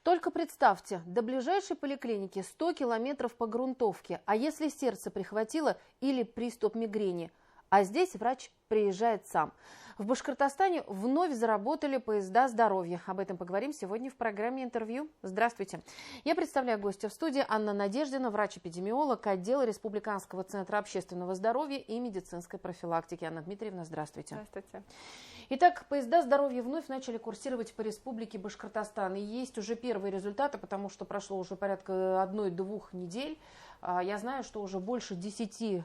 Только представьте, до ближайшей поликлиники 100 километров по грунтовке, а если сердце прихватило или приступ мигрени, а здесь врач приезжает сам. В Башкортостане вновь заработали поезда здоровья. Об этом поговорим сегодня в программе «Интервью». Здравствуйте. Я представляю гостя в студии Анна Надеждина, врач-эпидемиолог отдела Республиканского центра общественного здоровья и медицинской профилактики. Анна Дмитриевна, здравствуйте. Здравствуйте. Итак, поезда здоровья вновь начали курсировать по республике Башкортостан. И есть уже первые результаты, потому что прошло уже порядка 1-2 недель. Я знаю, что уже больше 10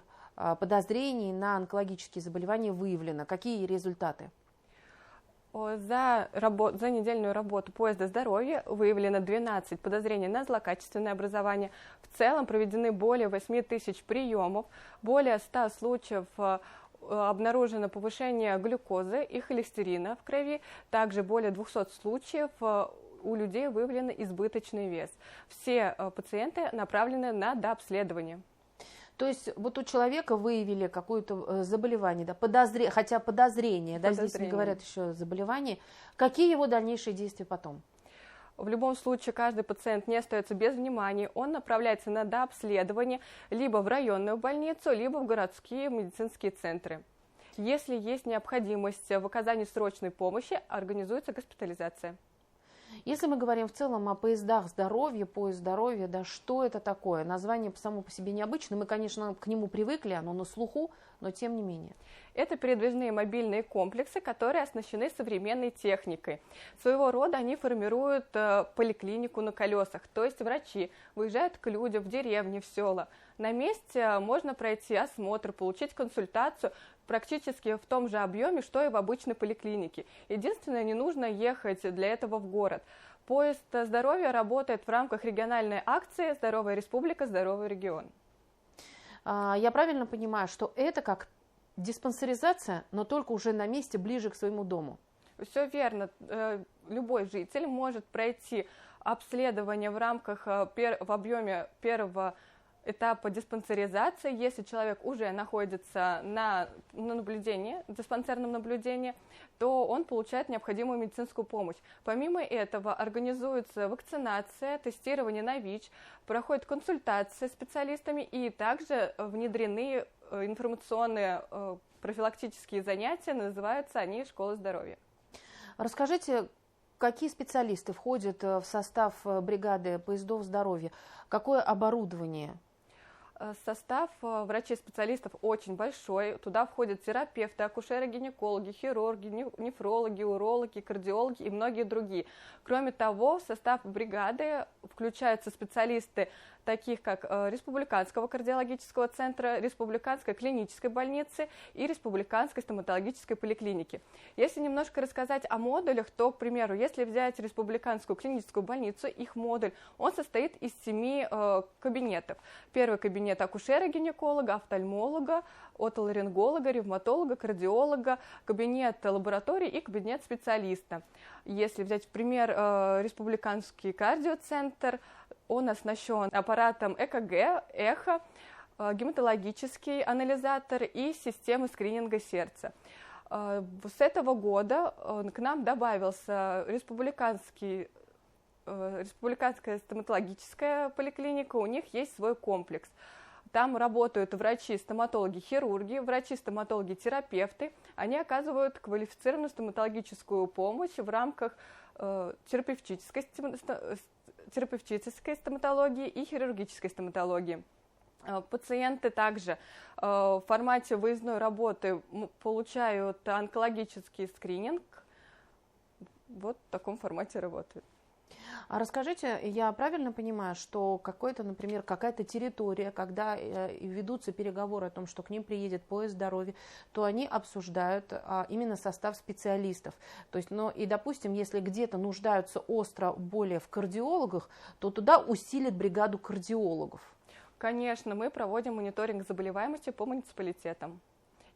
подозрений на онкологические заболевания выявлено. Какие результаты? За недельную работу поезда здоровья выявлено 12 подозрений на злокачественное образование. В целом проведены более 8 тысяч приемов, более 100 случаев обнаружено повышение глюкозы и холестерина в крови, также более 200 случаев у людей выявлен избыточный вес. Все пациенты направлены на дообследование. То есть вот у человека выявили какое-то заболевание, да, хотя подозрение, да, здесь не говорят еще о заболевании. Какие его дальнейшие действия потом? В любом случае, каждый пациент не остается без внимания, он направляется на дообследование либо в районную больницу, либо в городские медицинские центры. Если есть необходимость в оказании срочной помощи, организуется госпитализация. Если мы говорим в целом о поездах здоровья, поезд здоровья, да, что это такое? Название само по себе необычное, мы, конечно, к нему привыкли, оно на слуху, но тем не менее. Это передвижные мобильные комплексы, которые оснащены современной техникой. Своего рода они формируют поликлинику на колесах, то есть врачи выезжают к людям в деревни, в села. На месте можно пройти осмотр, получить консультацию практически в том же объеме, что и в обычной поликлинике. Единственное, не нужно ехать для этого в город. Поезд здоровья работает в рамках региональной акции «Здоровая республика, здоровый регион». Я правильно понимаю, что это как диспансеризация, но только уже на месте, ближе к своему дому? Все верно. Любой житель может пройти обследование в рамках, в объеме первого этапа диспансеризации, если человек уже находится на наблюдении, диспансерном наблюдении, то он получает необходимую медицинскую помощь. Помимо этого организуется вакцинация, тестирование на ВИЧ, проходит консультация с специалистами и также внедрены информационные профилактические занятия, называются они «Школа здоровья». Расскажите, какие специалисты входят в состав бригады поездов здоровья? Какое оборудование? Состав врачей-специалистов очень большой. Туда входят терапевты, акушеры-гинекологи, хирурги, нефрологи, урологи, кардиологи и многие другие. Кроме того, в состав бригады включаются специалисты таких как Республиканского кардиологического центра, Республиканской клинической больницы и Республиканской стоматологической поликлиники. Если немножко рассказать о модулях, то, к примеру, если взять Республиканскую клиническую больницу, их модуль, он состоит из 7 кабинетов. Первый кабинет акушера-гинеколога, офтальмолога, отоларинголога, ревматолога, кардиолога, кабинет лаборатории и кабинет специалиста. Если взять в пример Республиканский кардиоцентр, он оснащен аппаратом ЭКГ, эхо, гематологический анализатор и системой скрининга сердца. С этого года к нам добавился Республиканская стоматологическая поликлиника, у них есть свой комплекс. Там работают врачи-стоматологи, хирурги, врачи-стоматологи, терапевты. Они оказывают квалифицированную стоматологическую помощь в рамках терапевтической стоматологии и хирургической стоматологии. Пациенты также в формате выездной работы получают онкологический скрининг. Вот в таком формате работают. А расскажите, я правильно понимаю, что например, какая-то территория, когда ведутся переговоры о том, что к ним приедет поезд здоровья, то они обсуждают именно состав специалистов. То есть, и, допустим, если где-то нуждаются остро более в кардиологах, то туда усилят бригаду кардиологов. Конечно, мы проводим мониторинг заболеваемости по муниципалитетам.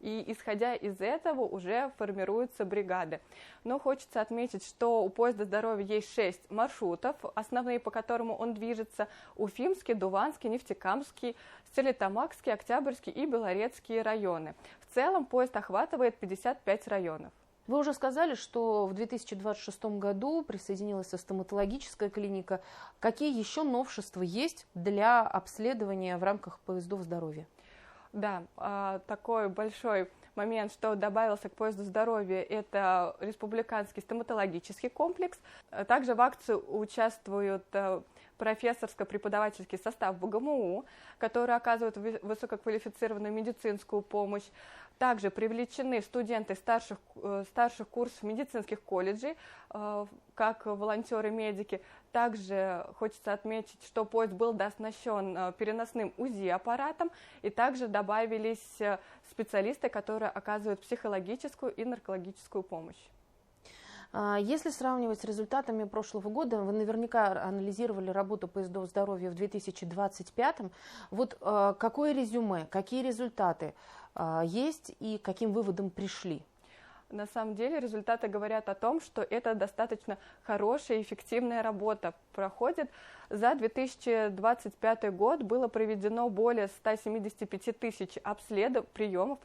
И исходя из этого уже формируются бригады. Но хочется отметить, что у поезда здоровья есть 6 маршрутов, основные по которым он движется: Уфимский, Дуванский, Нефтекамский, Стерлитамакский, Октябрьский и Белорецкие районы. В целом поезд охватывает 55 районов. Вы уже сказали, что в 2026 году присоединилась стоматологическая клиника. Какие еще новшества есть для обследования в рамках поездов здоровья? Да, такой большой момент, что добавился к поезду здоровья, это республиканский стоматологический комплекс. Также в акции участвуют профессорско-преподавательский состав БГМУ, который оказывает высококвалифицированную медицинскую помощь. Также привлечены студенты старших курсов медицинских колледжей, как волонтеры-медики. Также хочется отметить, что поезд был оснащен переносным УЗИ-аппаратом, и также добавились специалисты, которые оказывают психологическую и наркологическую помощь. Если сравнивать с результатами прошлого года, вы наверняка анализировали работу поездов здоровья в 2025. Вот какое резюме, какие результаты есть и к каким выводам пришли? На самом деле результаты говорят о том, что это достаточно хорошая и эффективная работа проходит. За 2025 год было проведено более 175 тысяч приемов,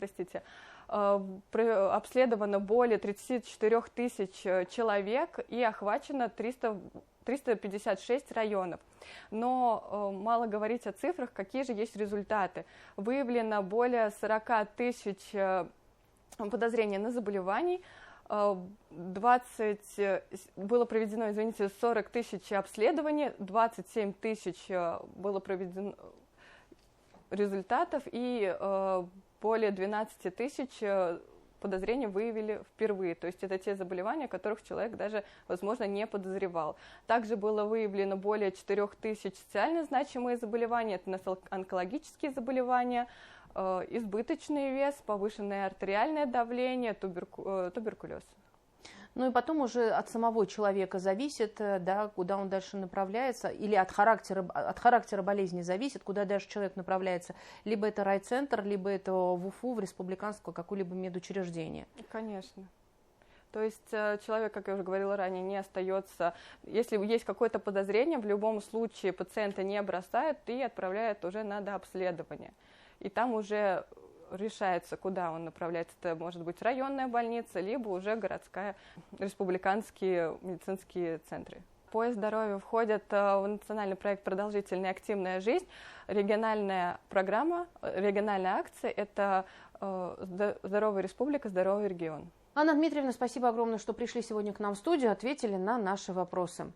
обследовано более 34 тысяч человек и охвачено 356 районов. Но мало говорить о цифрах, какие же есть результаты. Выявлено более 40 тысяч подозрения на заболеваний, было проведено, 40 тысяч обследований, 27 тысяч было проведено результатов и более 12 тысяч подозрений выявили впервые. То есть это те заболевания, о которых человек даже, возможно, не подозревал. Также было выявлено более 4 тысяч социально значимые заболевания, это онкологические заболевания, избыточный вес, повышенное артериальное давление, туберкулез. Ну и потом уже от самого человека зависит, да, куда он дальше направляется, или от характера болезни зависит, куда дальше человек направляется. Либо это райцентр, либо это в УФУ, в республиканское какое-либо медучреждение. Конечно. То есть человек, как я уже говорила ранее, не остается. Если есть какое-то подозрение, в любом случае пациента не бросают и отправляют уже на дообследование. И там уже решается, куда он направляется. Это может быть районная больница, либо уже городская, республиканские медицинские центры. Поезд здоровья входит в национальный проект «Продолжительная и активная жизнь». Региональная программа, региональная акция – это «Здоровая республика, здоровый регион». Анна Дмитриевна, спасибо огромное, что пришли сегодня к нам в студию, ответили на наши вопросы.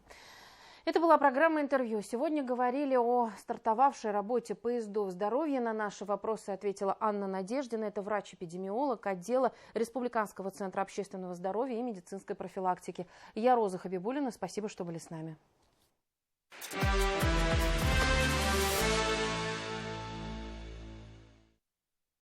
Это была программа «Интервью». Сегодня говорили о стартовавшей работе поездов здоровья. На наши вопросы ответила Анна Надеждина. Это врач-эпидемиолог отдела Республиканского центра общественного здоровья и медицинской профилактики. Я Роза Хабибуллина. Спасибо, что были с нами.